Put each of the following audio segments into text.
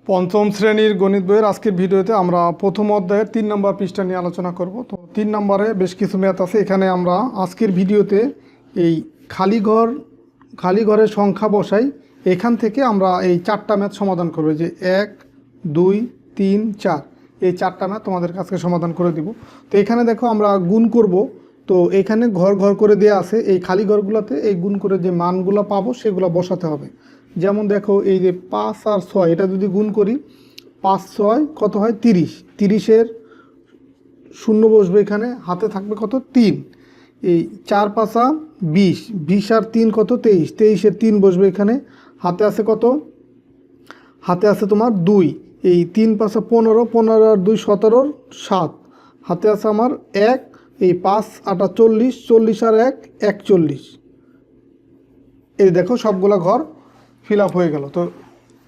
পঞ্চম শ্রেণীর গণিত বইয়ের আজকের ভিডিওতে আমরা প্রথম অধ্যায়ের 3 নম্বর পৃষ্ঠা নিয়ে আলোচনা করব। তো 3 নম্বরে বেশ কিছু ম্যাথ আছে। এখানে আমরা আজকের ভিডিওতে এই খালি ঘরের সংখ্যা বসাই। এখান থেকে আমরা এই 4টা ম্যাথ সমাধান করব, যে 1 2 3 4 এই 4টা ম্যাথ তোমাদের কাছে সমাধান করে দিব। তো এখানে দেখো আমরা গুণ করব। তো এখানে ঘর ঘর করে দেওয়া আছে, এই খালি ঘরগুলোতে এই গুণ করে যে মানগুলো পাবো সেগুলো বসাতে হবে। যেমন দেখো এই যে 5 আর 6, এটা যদি গুণ করি 5 6 কত হয় 30, 30-এর শূন্য বসবে এখানে, হাতে থাকবে কত 3। এই 4 5 20, 20 আর 3 কত 23, 23-এর 3 বসবে এখানে, হাতে আছে কত, হাতে আছে তোমার 2। এই 3 5 15, 15 আর 2 17, 7, হাতে আছে আমার 1। এই 5 8 40, 40 আর 1 41। এই দেখো সবগুলা ঘর ফিল আপ হয়ে গেল। তো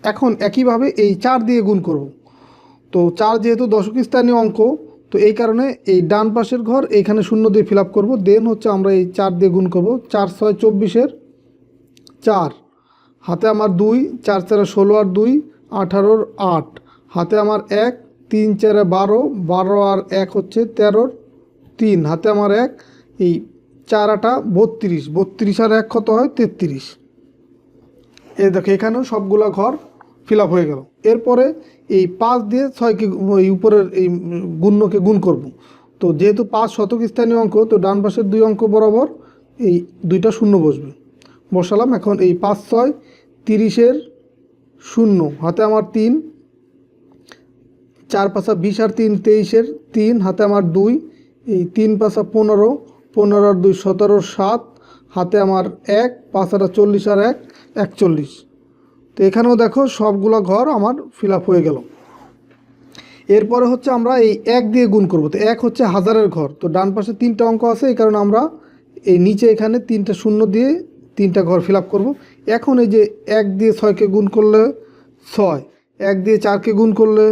এখন একইভাবে এই 4 দিয়ে গুণ করব। তো 4 যেহেতু দশক স্থানীয় অঙ্ক, তো এই কারণে এই ডান পাশের ঘর এইখানে শূন্য দিয়ে ফিল আপ করবো। দেন হচ্ছে আমরা এই 4 দিয়ে গুণ করব। 4 6 24-এর 4, হাতে আমার 2, 4 4 16 আর 2 18-র 8, হাতে আমার 1, 3 4 12, 12 আর 1 হচ্ছে 13-র 3, হাতে আমার 1। এই 4 8 32, 32 আর 1 কত হয় 33। এই দেখো এখানেও সবগুলা ঘর ফিল আপ হয়ে গেল। এরপরে এই 5 দিয়ে 6কে এই উপরের এই গুণ্যকে গুণ করব। তো যেহেতু 5 শতক স্থানীয় অঙ্ক, তো ডান পাশের 2 অঙ্ক বরাবর এই 2টা শূন্য বসবে, বসালাম। এখন এই 5 6 30-এর শূন্য, হাতে আমার 3, 4 5 20 আর 3 23-এর 3, হাতে আমার 2। এই 3 5 15, 15 আর 2 17, 7, হাতে আমার 1, 5 আর 40 আর 1 41। তো এখানেও দেখো সবগুলো ঘর আমার ফিল আপ হয়ে গেল। এরপরে হচ্ছে আমরা এই 1 দিয়ে গুণ করব। তো 1 হচ্ছে হাজারের ঘর, তো ডান পাশে 3টা অঙ্ক আছে, এই কারণে আমরা এই নিচে এখানে 3টা শূন্য দিয়ে 3টা ঘর ফিল আপ করবো। এখন এই যে 1 দিয়ে 6কে গুণ করলে 6, 1 দিয়ে 4কে গুণ করলে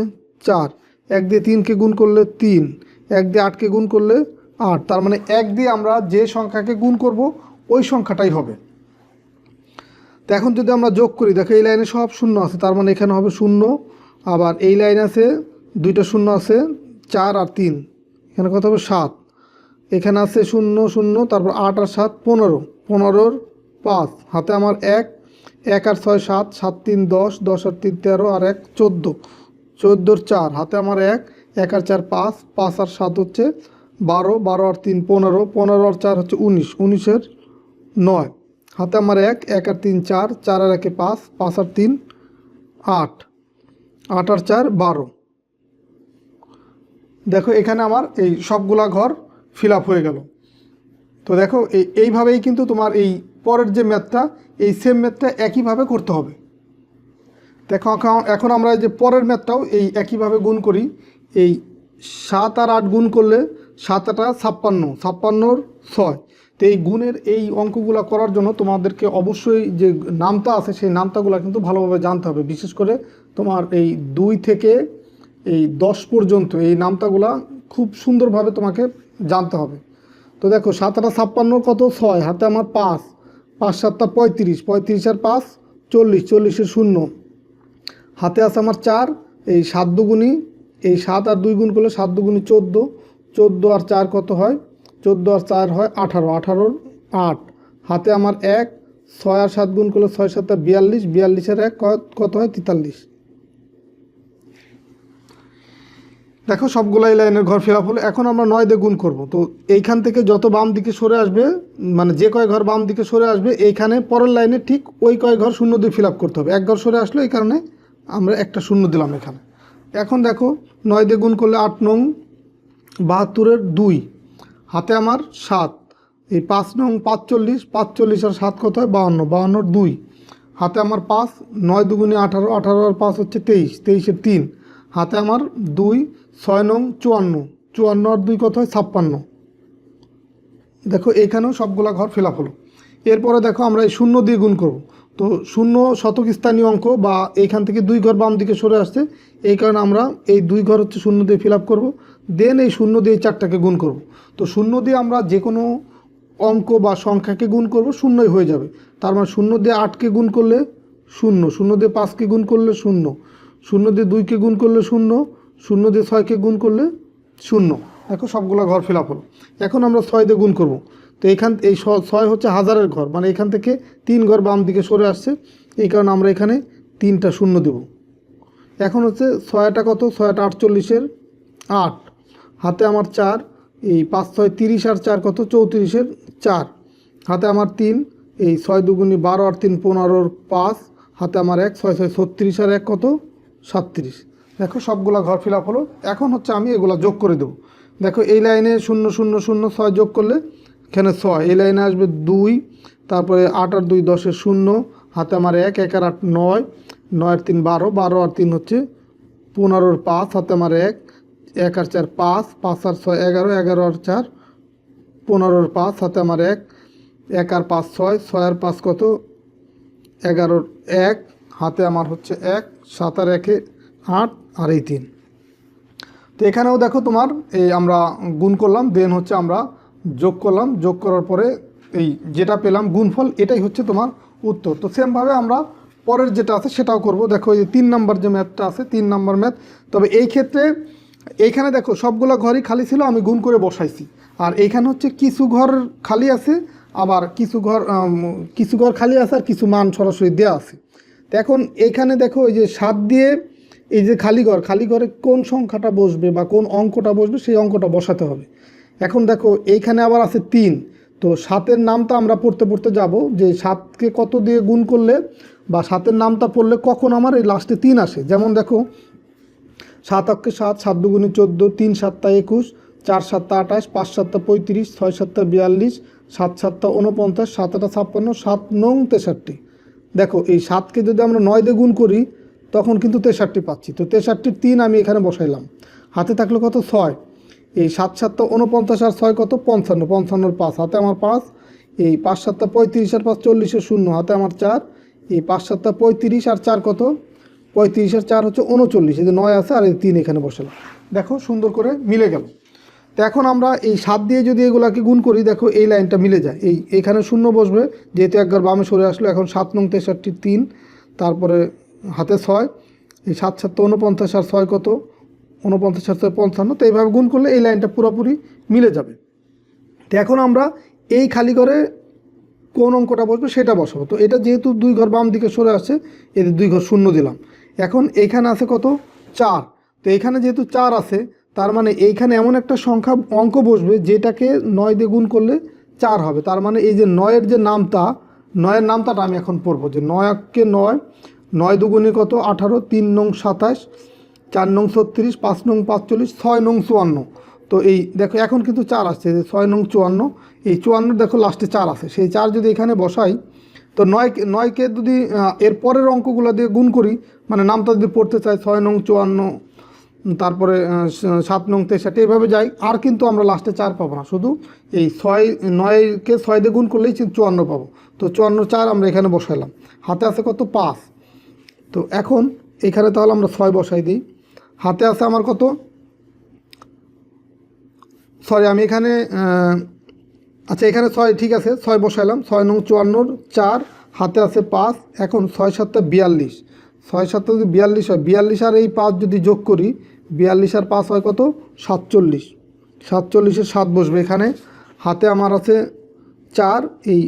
4, 1 দিয়ে 3কে গুণ করলে 3, 1 দিয়ে 8কে গুণ করলে 8। তার মানে 1 দিয়ে আমরা যে সংখ্যাকে গুণ করব ওই সংখ্যাটাই হবে। তো এখন যদি আমরা যোগ করি, দেখো এই লাইনে সব শূন্য আছে, তার মানে এখানে হবে 0। আবার এই লাইনে আছে 2টা শূন্য আছে, 4 আর 3, এখানে কত হবে 7। এখানে আছে 0 0, তারপর 8 আর 7 15, 15-র 5, হাতে আমার 1, 1 আর 6 7, 7 3 10, 10 আর 3 13 আর 1 14, 14-র 4, হাতে আমার 1, 1 আর 4 5, 5 আর 7 হচ্ছে 12, 12 আর 3 15, 15 আর 4 হচ্ছে 19, 19-এর 9, হাতে আমার 1, 1 আর 3 4, 4 আর 1 5, 5 আর 3 8, 8 আর 4 12। দেখো এখানে আমার এই সবগুলা ঘর ফিল আপ হয়ে গেল। তো দেখো এইভাবেই কিন্তু তোমার এই পরের যে ম্যাথটা, এই সেম ম্যাথটা একইভাবে করতে হবে। দেখো এখন আমরা এই যে পরের ম্যাথটাও এই একইভাবে গুণ করি। এই 7 আর 8 গুণ করলে 7 8 56, 56-র 6। তো এই গুণের এই অঙ্কগুলো করার জন্য তোমাদেরকে অবশ্যই যে নামতা আছে সেই নামতাগুলো কিন্তু ভালোভাবে জানতে হবে। বিশেষ করে তোমার এই 2 থেকে এই 10 পর্যন্ত এই নামতাগুলা খুব সুন্দরভাবে তোমাকে জানতে হবে। তো দেখো 7 8 56 কত 6, হাতে আমার 5, 5 7 35, 35 আর 5 40, 40-এর শূন্য, হাতে আছে আমার 4। এই 7 দুগুণী, এই 7 আর 2 গুণ করলে 7 দুগুণী 14, 14 আর 4 কত হয় 14 আর 4 হয় 18, 18-র 8, হাতে আমার 1, 6 আর 7 গুণ করলে 6 7 42, 42 আর 1 কত হয় 43। দেখো সবগুলাই লাইনের ঘর ফিল আপ হলো। এখন আমরা 9 দিয়ে গুণ করব। তো এইখান থেকে যত বাম দিকে সরে আসবে, মানে যে কয় ঘর বাম দিকে সরে আসবে, এইখানে পরের লাইনে ঠিক ওই কয় ঘর শূন্য দিয়ে ফিল আপ করতে হবে। এক ঘর সরে আসলো, এই কারণে আমরা একটা শূন্য দিলাম এখানে। এখন দেখো 9 দিয়ে গুণ করলে 8 নং 72-এর 2, হাতে আমার 7। এই 5 নং 45, 45 আর 7 কত হয় 52, 52-র 2, হাতে আমার 5, 9 দুগুণে 18, 18 আর 5 হচ্ছে 23, 23-এর 3, হাতে আমার 2, 6 নং 54, 54 আর 2 কত হয় 56। দেখো এখানেও সবগুলা ঘর ফিল আপ হলো। এরপরে দেখো আমরা এই শূন্য দিয়ে গুণ করব। তো শূন্য শতক স্থানীয় অঙ্ক, বা এইখান থেকে 2 ঘর বাম দিকে সরে আসছে, এই কারণে আমরা এই 2 ঘর হচ্ছে শূন্য দিয়ে ফিল আপ করবো। দেন এই শূন্য দিয়ে 4টাকে গুণ করব। তো শূন্য দিয়ে আমরা যে কোনো অঙ্ক বা সংখ্যাকে গুণ করব, শূন্যই হয়ে যাবে। তার মানে শূন্য দিয়ে 8কে গুণ করলে 0, 0 দিয়ে 5কে গুণ করলে 0, শূন্য দিয়ে 2কে গুণ করলে 0, 0 দিয়ে 6কে গুণ করলে 0। দেখো সবগুলো ঘর ফিল আপ হলো। এখন আমরা 6 দিয়ে গুণ করব। তো এই 6 হচ্ছে হাজারের ঘর, মানে এখান থেকে 3 ঘর বাম দিকে সরে আসছে, এই কারণে আমরা এখানে 3টা শূন্য দেব। এখন হচ্ছে 6টা কত, 6টা 48-এর 8, হাতে আমার 4, এই 5 6 30 আর 4 কত, 34-এর 4, হাতে আমার 3, এই 6 2 12 আর 3 15-এর 5, হাতে আমার 1, 6 6 36 আর 1 কত, 37। দেখো সবগুলা ঘর ফিল আপ হলো। এখন হচ্ছে আমি এগুলা যোগ করে দেবো। দেখো এই লাইনে 0 0 0 6 যোগ করলে এখানে 6, এই লাইনে আসবে 2, তারপরে 8 আর 2 10-এর 0, হাতে আমার 1, 1 আর 8 9, 9 আর 3 12, 12 আর 3 হচ্ছে 15-এর 5, হাতে আমার 1, 1 আর 4 5, 5 আর 6 11, 11 আর 4 15-এর 5, হাতে আমার 1, 1 আর 5 6, 6 আর 5 কত, 11-এর 1, হাতে আমার হচ্ছে 1, 7 আর 1 8 আর এই 3। তো এখানেও দেখো তোমার এই আমরা গুণ করলাম, দেন হচ্ছে আমরা যোগ করলাম, যোগ করার পরে এই যেটা পেলাম গুণফল, এটাই হচ্ছে তোমার উত্তর। তো সেমভাবে আমরা পরের যেটা আছে সেটাও করব। দেখো এই 3 নাম্বার যে ম্যাথটা আছে, 3 নাম্বার ম্যাথ, তবে এই ক্ষেত্রে এইখানে দেখো সবগুলো ঘরই খালি ছিল, আমি গুণ করে বসাইছি। আর এইখানে হচ্ছে কিছু ঘর খালি আছে, আবার কিছু ঘর খালি আছে, আর কিছু মান সরাসরি দেওয়া আছে। তো এখন এইখানে দেখো এই যে 7 দিয়ে এই যে খালি ঘরে কোন সংখ্যাটা বসবে বা কোন অঙ্কটা বসবে সেই অঙ্কটা বসাতে হবে। এখন দেখো এইখানে আবার আছে 3, তো 7-এর নামটা আমরা পড়তে যাব যে 7কে কত দিয়ে গুণ করলে বা 7-এর নামটা পড়লে কখন আমার এই লাস্টে 3 আসে। যেমন দেখো 7 অক্ষে 7, 7 2 14, 3 7 21, 4 7 28, 5 7 35, 6 7 42, 7 7 49, 7 8 56, 7 9 63। দেখো এই 7কে যদি আমরা 9 দিয়ে গুণ করি তখন কিন্তু 63 পাচ্ছি। তো 63-এর 3 আমি এখানে বসাইলাম, হাতে থাকলো কত 6, এই 7 7 49 আর 6 কত 55, 55-এর 5, হাতে আমার 5, এই 5 7 35 আর 5 40-এর 0, হাতে আমার 4, এই 5 7 35 আর 4 কত 35 আর 4 হচ্ছে 39, এই যে 9 আছে আর এই 3 এখানে বসালাম। দেখো সুন্দর করে মিলে গেল। তো এখন আমরা এই 7 দিয়ে যদি এগুলাকে গুণ করি, দেখো এই লাইনটা মিলে যায়, এইখানে 0 বসবে যেহেতু একবার বামে সরে আসলো। এখন 7 9 63 3, তারপরে হাতে 6, এই 7 7 49 আর 6 কত 49 আর 6 55। তো এইভাবে গুণ করলে এই লাইনটা পুরোপুরি মিলে যাবে। তো এখন আমরা এই খালি ঘরে কোন অঙ্কটা বসবে সেটা বসাবো। তো এটা যেহেতু 2 ঘর বাম দিকে সরে আসছে, এদের 2 ঘর শূন্য দিলাম। এখন এইখানে আছে কত 4, তো এখানে যেহেতু 4 আছে, তার মানে এইখানে এমন একটা সংখ্যা অঙ্ক বসবে যেটাকে 9 দিয়ে গুণ করলে 4 হবে। তার মানে এই যে 9-এর যে নামটা, 9-এর নামটাটা আমি এখন পড়বো যে 9 অক্ষে 9, 9 2 কত 18, 3 9 27, 4 9 36, 5 9 45, 6 9 54। তো এই দেখো এখন কিন্তু 4 আসছে, যে 6 9 54, এই 54 দেখো লাস্টে 4 আছে, সেই 4 যদি এখানে বসাই, তো 9কে যদি এর পরের অঙ্কগুলো দিয়ে গুণ করি, মানে নামটা যদি পড়তে চাই 6 9 54, তারপরে 7 9 63, এইভাবে যাই, আর কিন্তু আমরা লাস্টে 4 পাবো না, শুধু এই 9কে 6 দিয়ে গুণ করলেই 54 পাবো। তো 54 4 আমরা এখানে বসাইলাম, হাতে আছে কত 5। তো এখন এখানে তাহলে আমরা 6 বসাই দিই, হাতে আছে আমার কত, সরি আমি এখানে আচ্ছা এখানে 6 ঠিক আছে 6 বসাইলাম, 6 9 54 4, হাতে আছে 5। এখন 6 7 42, 6 7 যদি 42 হয়, 42 আর এই 5 যদি যোগ করি, 42 আর 5 হয় কত 47, 47-এর 7 বসবে এখানে। হাতে আমার আছে 4, এই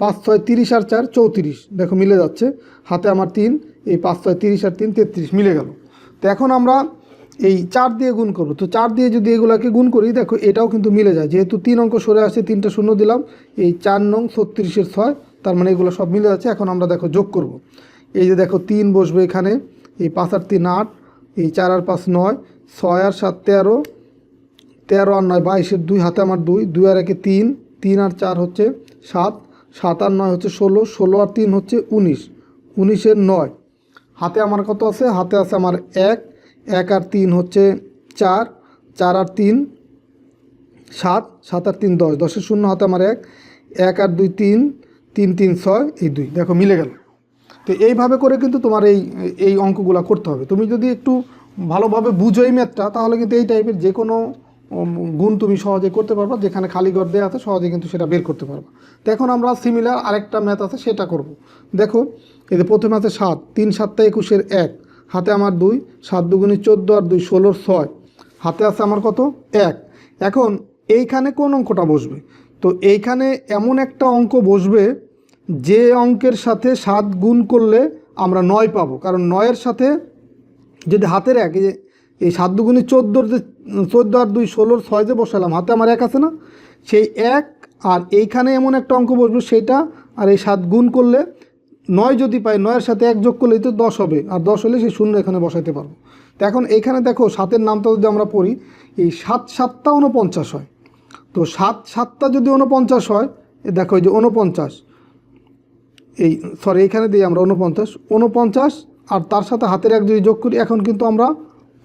5 6 30 আর 4 34, দেখো মিলে যাচ্ছে। হাতে আমার 3, এই 5 6 30 আর 3 33, মিলে গেল। তো এখন আমরা এই 4 দিয়ে গুণ করব। তো 4 দিয়ে যদি এগুলাকে গুণ করি, দেখো এটাও কিন্তু মিলে যায়, যেহেতু 3 অঙ্ক সরে আসছে 3টা শূন্য দিলাম, এই 4 9 36-এর 6, তার মানে এগুলো সব মিলে যাচ্ছে। এখন আমরা দেখো যোগ করব, এই যে দেখো 3 বসবে এখানে, এই 5 আর 3 8, এই 4 আর 5 9, 6 আর 7 13, 13 আর 9 22-এর 2, হাতে আমার 2, 2 আর 1 3, 3 আর 4 হচ্ছে 7, 7 আর 9 হচ্ছে 16, 16 আর 3 হচ্ছে 19, 19-এর 9, হাতে আমার কত আছে, হাতে আছে আমার 1, 1 আর 3 হচ্ছে 4, 4 আর 3 7, 7 আর 3 10, 10-এর 0, হাতে আমার 1, 1 আর 2 3, 3 3 6, এই 2, দেখো মিলে গেল। তো এইভাবে করে কিন্তু তোমার এই অঙ্কগুলো করতে হবে। তুমি যদি একটু ভালোভাবে বুঝো এই ম্যাথটা, তাহলে কিন্তু এই টাইপের যে কোনো গুণ তুমি সহজে করতে পারবা, যেখানে খালি ঘর দেওয়া আছে সহজে কিন্তু সেটা বের করতে পারবা। তো এখন আমরা সিমিলার আরেকটা ম্যাথ আছে সেটা করব। দেখো এই যে প্রথমে আছে 7, 3 7 21-এর 1, হাতে আমার 2, 7 দুগুণে 14 আর 2 16, 6 হাতে আছে আমার কত 1। এখন এইখানে কোন অঙ্কটা বসবে? তো এইখানে এমন একটা অঙ্ক বসবে যে অঙ্কের সাথে 7 গুণ করলে আমরা 9 পাবো, কারণ 9-এর সাথে যদি হাতের 1, এই 7 দুগুণে 14, যে 14 আর 2 16, 6 যে বসালাম, হাতে আমার 1 আছে না, সেই 1 আর এইখানে এমন একটা অঙ্ক বসবে সেটা আর এই 7 গুণ করলে 9 যদি পাই, 9-এর সাথে 1 যোগ করলেই তো 10 হবে, আর 10 হলে সেই শূন্য এখানে বসাইতে পারবো। তো এখন এইখানে দেখো 7-এর নামটা যদি আমরা পড়ি, এই 7 7টা 49 হয়। তো 7 7টা যদি 49 হয়, দেখো এই যে 49, এই সরি এইখানে দিই আমরা 49 আর তার সাথে হাতের 1 যদি যোগ করি, এখন কিন্তু আমরা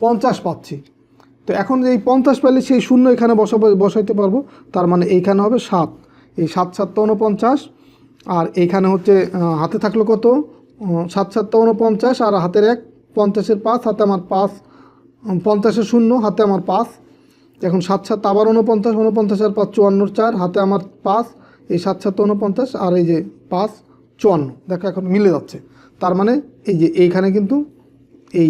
50 পাচ্ছি। তো এখন এই 50 পেলে সেই শূন্য এখানে বসাইতে পারবো, তার মানে এইখানে হবে 7। এই 7 7টা 49 আর এইখানে হচ্ছে হাতে থাকলো কত 7 7টা 49 আর হাতের 1 50-এর 5, হাতে আমার 5, 50-এর শূন্য, হাতে আমার 5। এখন 7 7 আবার 49, 49 আর 5 54, 4 হাতে আমার 5। এই 7 7 49 আর এই যে 5 54, দেখো এখন মিলে যাচ্ছে। তার মানে এই যে এইখানে কিন্তু এই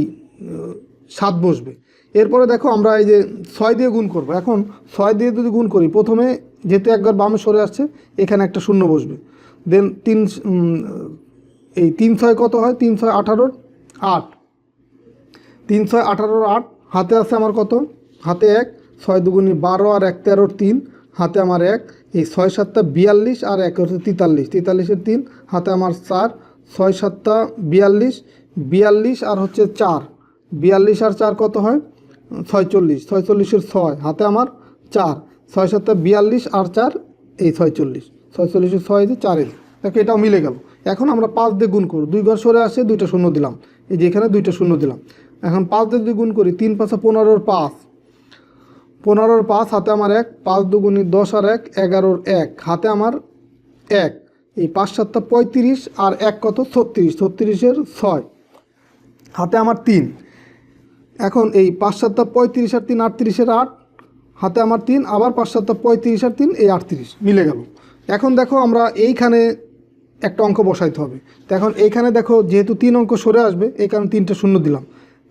7 বসবে। এরপরে দেখো আমরা এই যে 6 দিয়ে গুণ করব। এখন 6 দিয়ে যদি গুণ করি, প্রথমে যেহেতু একবার বামে সরে আসছে, এখানে একটা শূন্য বসবে। দেন 3 এই 3 6 কত হয়, 3 6 18, 8 3 6 18, 8 হাতে আছে আমার কত, হাতে 1, 6 দুগুণে 12 আর 1 13, 3 হাতে আমার 1। এই 6 7টা 42 আর 1 হচ্ছে 43, 43-এর 3 হাতে আমার 4, 6 7টা 42, 42 আর হচ্ছে 4, 42 আর 4 কত হয় 46, 46-এর 6 হাতে আমার 4, 6 7টা 42 আর 4 এই 46, 46-এর 6 এই যে 4, দেখো এটাও মিলে গেল। এখন আমরা 5 দিয়ে গুণ করব, 2 ঘর সরে আসে 2টা শূন্য দিলাম, এই যে এখানে 2টা শূন্য দিলাম। এখন 5 দিয়ে যদি গুণ করি, 3 5 15-এর 5, 15-এর 5 হাতে আমার 1, 5 দুগুণে 10 আর 1 11-এর 1 হাতে আমার 1। এই 5 7টা 35 আর 1 কত 36, 36-এর 6 হাতে আমার 3। এখন এই 5 7টা 35 আর 3 38-এর 8 হাতে আমার 3, আবার 5 7টা 35 আর 3 এই 38 মিলে গেল। এখন দেখো আমরা এইখানে একটা অঙ্ক বসাইতে হবে। তো এখন এইখানে দেখো যেহেতু 3 অঙ্ক সরে আসবে, এই কারণে 3টা শূন্য দিলাম।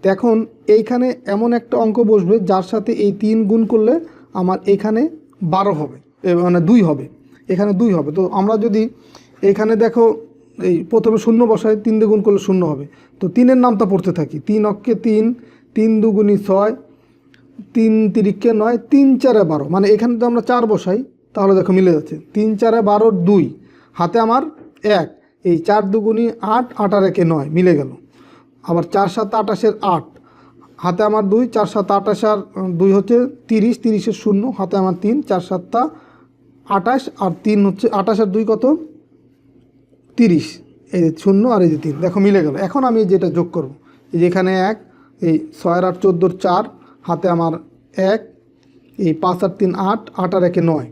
তো এখন এইখানে এমন একটা অঙ্ক বসবে যার সাথে এই 3 গুণ করলে আমার এখানে 12 হবে, মানে 2 হবে, এখানে 2 হবে। তো আমরা যদি এইখানে দেখো এই প্রথমে শূন্য বসাই, 3 দিয়ে গুণ করলে শূন্য হবে। তো 3-এর নামটা পড়তে থাকি, 3 অক্ষে 3, 3 দুগুণে 6, 3 তিরিকে 9, 3 4 12, মানে এখানে তো আমরা 4 বসাই, তাহলে দেখো মিলে যাচ্ছে। 3 4 12, 2 হাতে আমার 1। এই 4 দুগুণে 8, 8 আর 1 9 মিলে গেল। আবার 4 7 28-এর 8 হাতে আমার 2, 4 7 28 আর 2 হচ্ছে 30, 30-এর শূন্য হাতে আমার 3, 4 7টা 28 আর 3 হচ্ছে 28 আর 2 কত 30, এই যে শূন্য আর এই যে 3, দেখো মিলে গেল। এখন আমি যেটা যোগ করব, এই যে এখানে 1, এই 6 আর 8 14, 4 হাতে আমার 1, এই 5 আর 3 8, 8 আর 1 9।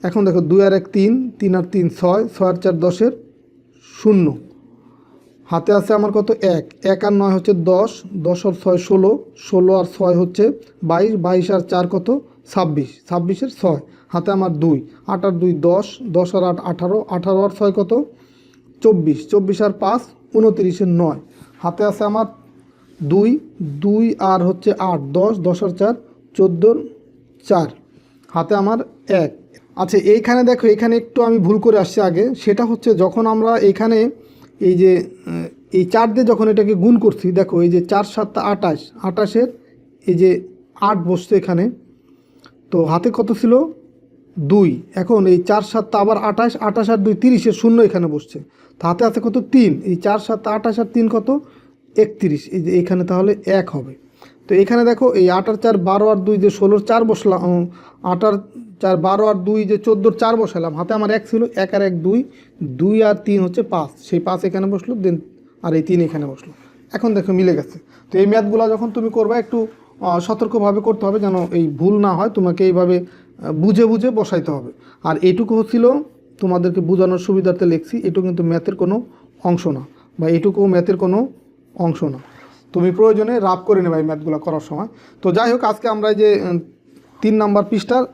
এখন দেখো 2 আর 1 3, 3 আর 3 6, 6 আর 4 10-এর শূন্য হাতে আছে আমার কত 1, 1 আর 9 হচ্ছে 10, 10 আর 6 16, 16 আর 6 হচ্ছে 22, 22 আর 4 কত 26, 26-এর 6 হাতে আমার 2, 8 আর 2 10, 10 আর 8 18, 18 আর 6 কত 24, 24 আর 5 29-এর 9 হাতে আছে আমার 2, 2 আর হচ্ছে 8 10, 10 আর 4 14, 4 হাতে আমার 1। আচ্ছা এইখানে দেখো, এখানে একটু আমি ভুল করে আসছি আগে, সেটা হচ্ছে যখন আমরা এইখানে এই যে এই 4 দিয়ে যখন এটাকে গুণ করছি, দেখো এই যে 4 7টা 28, 28-এর এই যে 8 বসছে এখানে, তো হাতে কত ছিল 2। এখন এই 4 7টা আবার 28, 28 আর 2 30-এর শূন্য এখানে বসছে, তো হাতে আছে কত 3। এই 4 7টা 28 আর 3 কত 31, এই যে এখানে তাহলে 1 হবে। তো এখানে দেখো এই 8 আর 4 12 আর 2 যে 16-এর 4 বসলাম, 8 আর 4 12 আর 2 যে 14-এর 4 বসালাম, হাতে আমার 1 ছিল, 1 আর 1 2, 2 আর 3 হচ্ছে 5, সেই 5 এখানে বসলো, দেন আর এই 3 এখানে বসলো। এখন দেখো মিলে গেছে। তো এই ম্যাথগুলো যখন তুমি করবে একটু সতর্কভাবে করতে হবে যেন এই ভুল না হয়, তোমাকে এইভাবে বুঝে বুঝে বসাইতে হবে। আর এইটুকু হচ্ছিল তোমাদেরকে বোঝানোর সুবিধার্থে লিখছি, এটুকু কিন্তু ম্যাথের কোনো অংশ না, বা এটুকু ম্যাথের কোনো অংশ না, তুমি প্রয়োজনে রাফ করে নেবে এই ম্যাথগুলো করার সময়। তো যাই হোক, আজকে আমরা যে 3 নাম্বার পৃষ্ঠার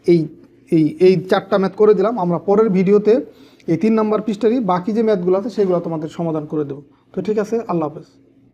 এই এই এই 4টা ম্যাথ করে দিলাম। আমরা পরের ভিডিওতে এই 3 নাম্বার পৃষ্ঠারই বাকি যে ম্যাথগুলো আছে সেগুলো তোমাদের সমাধান করে দেবো। তো ঠিক আছে, আল্লাহ হাফেজ।